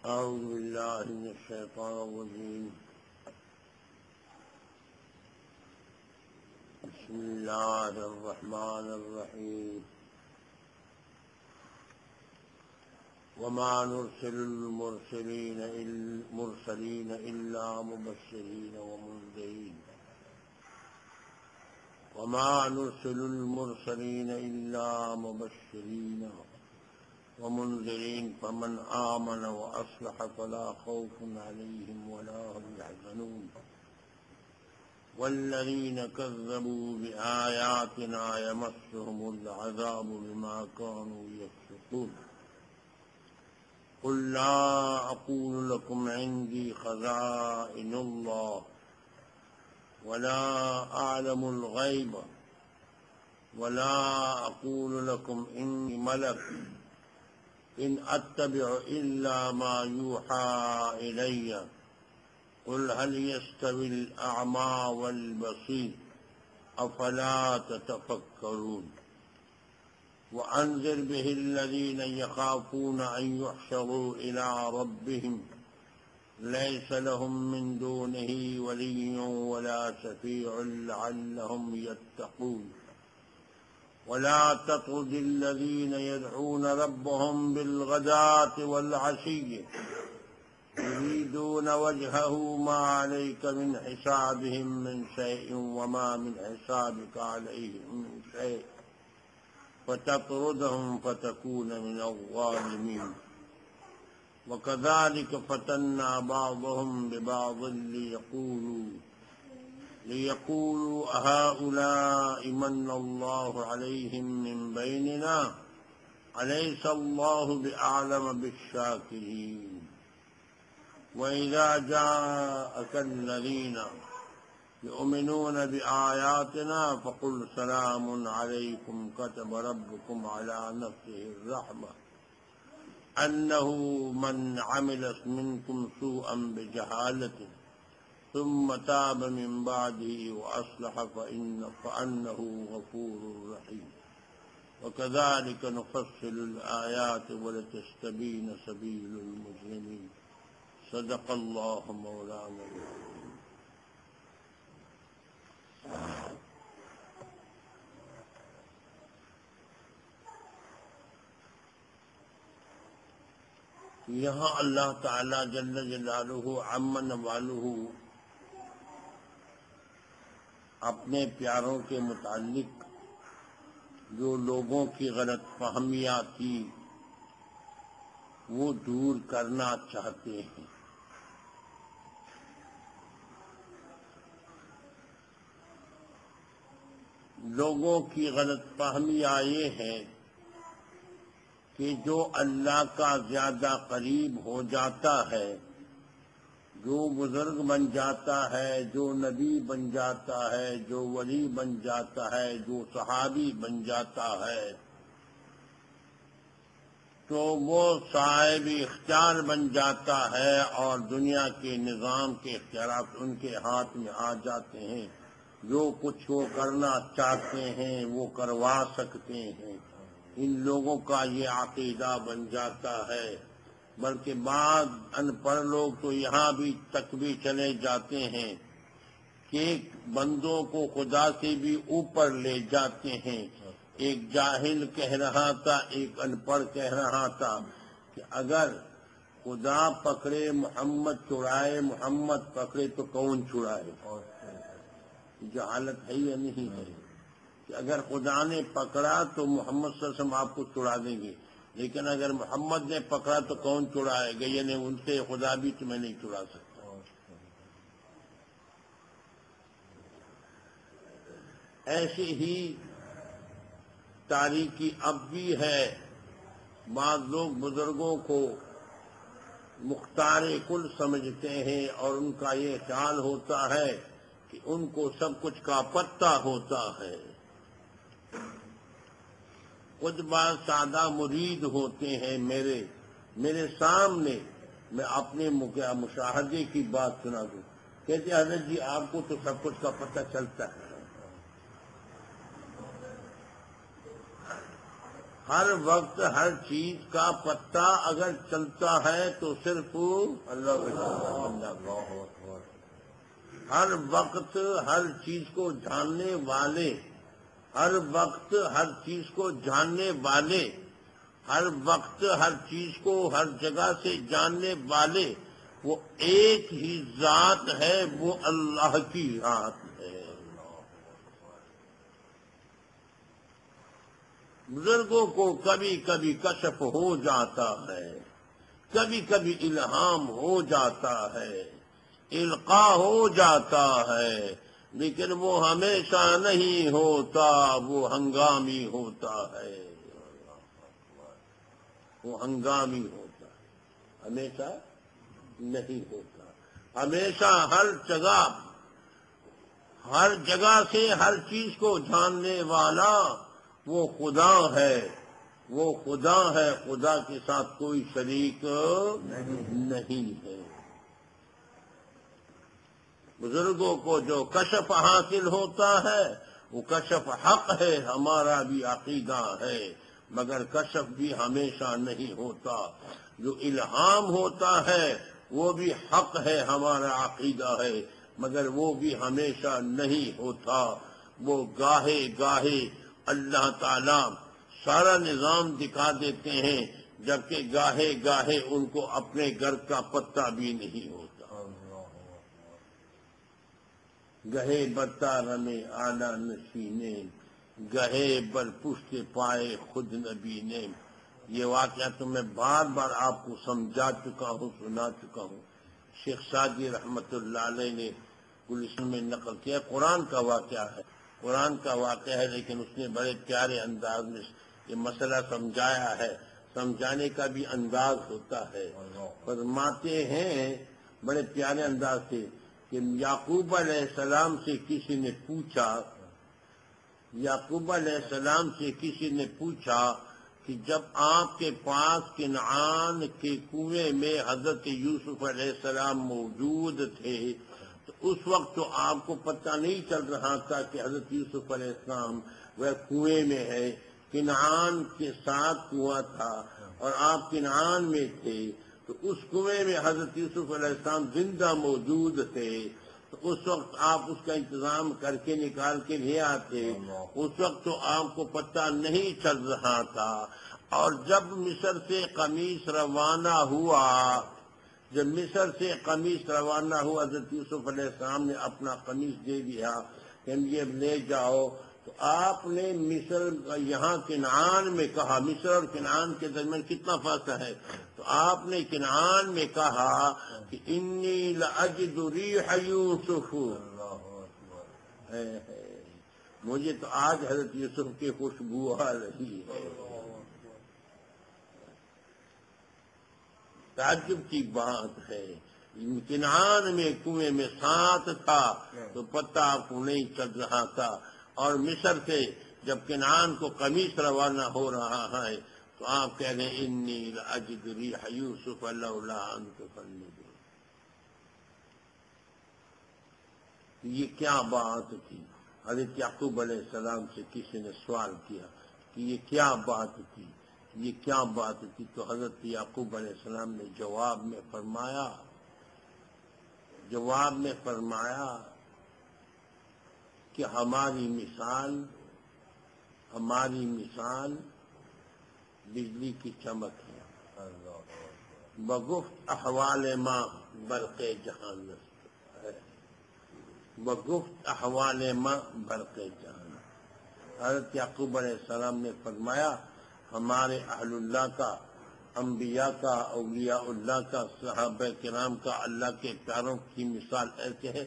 أعوذ بالله من الشيطان الرجيم. بسم الله الرحمن الرحيم. وما نرسل المرسلين إلا مبشرين ومنذرين. وما نرسل المرسلين إلا مبشرين ومنذرين فمن آمن وأصلح فلا خوف عليهم ولا هم يحزنون. والذين كذبوا بآياتنا يمسهم العذاب بما كانوا يفسقون. قل لا أقول لكم عندي خزائن الله ولا أعلم الغيب ولا أقول لكم إني ملك إن أتبع إلا ما يوحى إلي. قل هل يستوي الأعمى والبصير أفلا تتفكرون. وأنذر به الذين يخافون أن يحشروا إلى ربهم ليس لهم من دونه ولي ولا شفيع لعلهم يتقون. ولا تطرد الذين يدعون ربهم بالغداة والعشي يريدون وجهه ما عليك من حسابهم من شيء وما من حسابك عليهم من شيء فتطردهم فتكون من الظالمين. وكذلك فتنا بعضهم ببعض ليقولوا أهؤلاء من الله عليهم من بيننا أليس الله بأعلم بالشاكرين. وإذا جاءك الذين يؤمنون بآياتنا فقل سلام عليكم كتب ربكم على نفسه الرحمة أنه من عمل منكم سوءا بجهالة ثم تاب من بعده وأصلح فأنه غفور رحيم. وكذلك نفصل الآيات ولتستبين سبيل المجرمين. صدق الله مولانا العظيم. یہاں اللہ تعالی جل جلالہ عمن والہ اپنے پیاروں کے متعلق جو لوگوں کی غلط فہمیاں تھی وہ دور کرنا چاہتے ہیں. لوگوں کی غلط فہمیاں یہ ہے کہ جو اللہ کا زیادہ قریب ہو جاتا ہے، جو بزرگ بن جاتا ہے، جو نبی بن جاتا ہے، جو ولی بن جاتا ہے، جو صحابی بن جاتا ہے، تو وہ صاحب اختیار بن جاتا ہے اور دنیا کے نظام کے اختیارات ان کے ہاتھ میں آ جاتے ہیں. جو کچھ وہ کرنا چاہتے ہیں وہ کروا سکتے ہیں. ان لوگوں کا یہ عقیدہ بن جاتا ہے. بلکہ بعض ان پڑھ لوگ تو یہاں بھی تک بھی چلے جاتے ہیں کہ بندوں کو خدا سے بھی اوپر لے جاتے ہیں. ایک جاہل کہہ رہا تھا، ایک ان پڑھ کہہ رہا تھا کہ اگر خدا پکڑے محمد چھڑائے، محمد پکڑے تو کون چھڑائے؟ جہالت ہے یا نہیں ہے کہ اگر خدا نے پکڑا تو محمد صلی اللہ علیہ وسلم آپ کو چھڑا دیں گے، لیکن اگر محمد نے پکڑا تو کون چھڑائے گا؟ یعنی ان سے خدا بھی تمہیں نہیں چھڑا سکتا. ایسے ہی تاریکی اب بھی ہے. بعض لوگ بزرگوں کو مختار کل سمجھتے ہیں اور ان کا یہ خیال ہوتا ہے کہ ان کو سب کچھ کا پتہ ہوتا ہے. کچھ بعض سادہ مرید ہوتے ہیں میرے سامنے، میں اپنے مشاہدے کی بات سنا دوں. کہتے حضرت جی آپ کو تو سب کچھ کا پتہ چلتا ہے. ہر وقت ہر چیز کا پتہ اگر چلتا ہے تو صرف اللہ کا ہر وقت ہر چیز کو جاننے والے، ہر وقت ہر چیز کو جاننے والے، ہر وقت ہر چیز کو ہر جگہ سے جاننے والے وہ ایک ہی ذات ہے، وہ اللہ کی ذات ہے۔ بزرگوں کو کبھی کبھی کشف ہو جاتا ہے، کبھی کبھی الہام ہو جاتا ہے، القاء ہو جاتا ہے، لیکن وہ ہمیشہ نہیں ہوتا، وہ ہنگامی ہوتا ہے، وہ ہنگامی ہوتا ہے، ہمیشہ نہیں ہوتا۔ ہمیشہ ہر جگہ سے ہر چیز کو جاننے والا وہ خدا ہے، وہ خدا ہے، خدا کے ساتھ کوئی شریک نہیں ہے۔ بزرگوں کو جو کشف حاصل ہوتا ہے وہ کشف حق ہے، ہمارا بھی عقیدہ ہے، مگر کشف بھی ہمیشہ نہیں ہوتا۔ جو الہام ہوتا ہے وہ بھی حق ہے، ہمارا عقیدہ ہے، مگر وہ بھی ہمیشہ نہیں ہوتا۔ وہ گاہے گاہے اللہ تعالی سارا نظام دکھا دیتے ہیں، جبکہ گاہے گاہے ان کو اپنے گھر کا پتہ بھی نہیں ہوتا۔ گہے بتا رمے آلہ نشینے، گہے بر پشت پائے خود نبی نے۔ یہ واقعہ تو میں بار بار آپ کو سمجھا چکا ہوں، سنا چکا ہوں۔ شیخ سعدی رحمت اللہ علیہ نے گلشن میں نقل کیا، قرآن کا واقعہ ہے، قرآن کا واقعہ ہے، لیکن اس نے بڑے پیارے انداز میں یہ مسئلہ سمجھایا ہے۔ سمجھانے کا بھی انداز ہوتا ہے۔ فرماتے ہیں بڑے پیارے انداز سے کہ یعقوب علیہ السلام سے کسی نے پوچھا، یعقوب علیہ السلام سے کسی نے پوچھا کہ جب آپ کے پاس کنعان کے کنویں میں حضرت یوسف علیہ السلام موجود تھے تو اس وقت تو آپ کو پتہ نہیں چل رہا تھا کہ حضرت یوسف علیہ السلام وہ کنویں میں ہے، کنعان کے ساتھ کنواں تھا اور آپ کنعان میں تھے، تو اس کنویں میں حضرت یوسف علیہ السلام زندہ موجود تھے، تو اس وقت آپ اس کا انتظام کر کے نکال کے لے آتے، اس وقت تو آپ کو پتہ نہیں چل رہا تھا۔ اور جب مصر سے قمیص روانہ ہوا، جب مصر سے قمیص روانہ ہوا، حضرت یوسف علیہ السلام نے اپنا قمیص دے دیا کہ یہ لے جاؤ، تو آپ نے مصر یہاں کنعان میں کہا، مصر اور کنعان کے درمیان کتنا فاصلہ ہے، تو آپ نے کنعان میں کہا کہ انی لاجد ریح یوسف، مجھے تو آج حضرت یوسف کی خوشبو آ رہی ہے۔ تعجب کی بات ہے، کنعان میں کنویں میں ساتھ تھا تو پتہ آپ کو نہیں چل رہا تھا، اور مصر سے جب کنعان کو قمیص روانہ ہو رہا ہے تو آپ کہہ رہے ہیں انی لاجد ریح یوسف لولا ان تفندون۔ یہ کیا بات تھی؟ حضرت یعقوب علیہ السلام سے کسی نے سوال کیا کہ یہ کیا بات تھی، یہ کیا بات تھی، تو حضرت یعقوب علیہ السلام نے جواب میں فرمایا کہ ہماری مثال بجلی کی چمک ہے، بگفت احوال ما برق جہان، بگفت احوال ما برق جہان۔ حضرت یعقوب علیہ السلام نے فرمایا ہمارے اہل اللہ کا، انبیاء کا، اولیاء اللہ کا، صحابہ کرام کا، اللہ کے پیاروں کی مثال ایسے ہے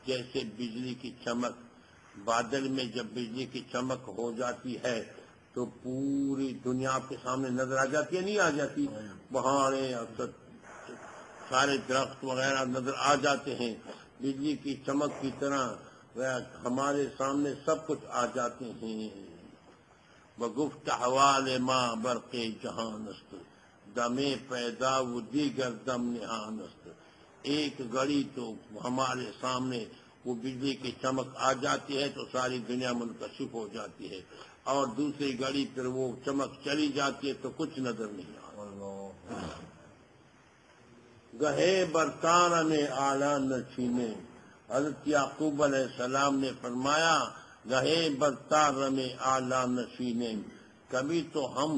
جیسے بجلی کی چمک۔ بادل میں جب بجلی کی چمک ہو جاتی ہے تو پوری دنیا آپ کے سامنے نظر آ جاتی ہے، نہیں آ جاتی؟ پہاڑیں، سارے درخت وغیرہ نظر آ جاتے ہیں، بجلی کی چمک کی طرح ہمارے سامنے سب کچھ آ جاتے ہیں۔ بگفت احوال ما برق جہان است، دم پیدا و دیگر دم نہان است۔ ایک گھڑی تو ہمارے سامنے وہ بجلی کی چمک آ جاتی ہے تو ساری دنیا منکشف ہو جاتی ہے، اور دوسری گھڑی پھر وہ چمک چلی جاتی ہے تو کچھ نظر نہیں آتا. گہے برتان میں آلہ نشینے، حضرت یعقوب علیہ السلام نے فرمایا گہے برتان میں آلہ نشینے، کبھی تو ہم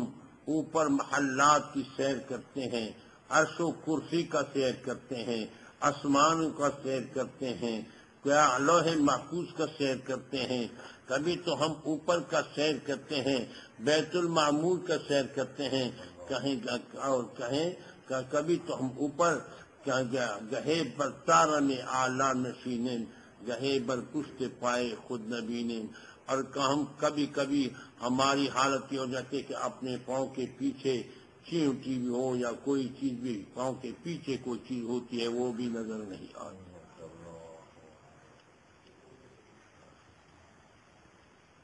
اوپر محلات کی سیر کرتے ہیں، عرش و کرسی کا سیر کرتے ہیں، آسمان کا سیر کرتے ہیں، کیا لوح محفوظ کا سیر کرتے ہیں، کبھی تو ہم اوپر کا سیر کرتے ہیں، بیت المعمور کا سیر کرتے ہیں، کبھی تو ہم اوپر گہے برتار میں آلہ نشینیں، گہے بر پشت پائے خود نبینے، اور ہم کبھی کبھی ہماری حالت یہ ہو جاتی ہے کہ اپنے پاؤں کے پیچھے چیونٹی بھی ہو یا کوئی چیز بھی پاؤں کے پیچھے کوئی چیز ہوتی ہے وہ بھی نظر نہیں آتی.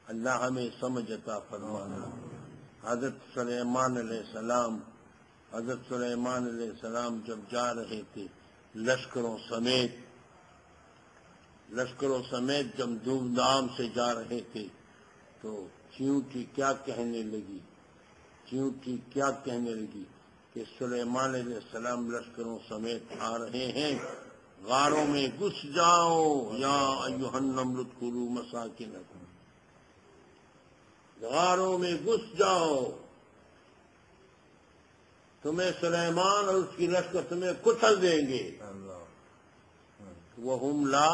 اللہ ہمیں سمجھ عطا فرمانا. حضرت سلیمان علیہ السلام جب جا رہے تھے لشکروں سمیت جب دھوم دھام سے جا رہے تھے تو چیونٹی کیا کہنے لگی کہ سلیمان علیہ السلام لشکروں سمیت آ رہے ہیں، غاروں میں گھس جاؤ یا ایھا النمل ادخلوا مساکنکم، غاروں میں گھس جاؤ، تمہیں سلیمان اور اس کی لشکر تمہیں کچل دیں گے. وَهُمْ لَا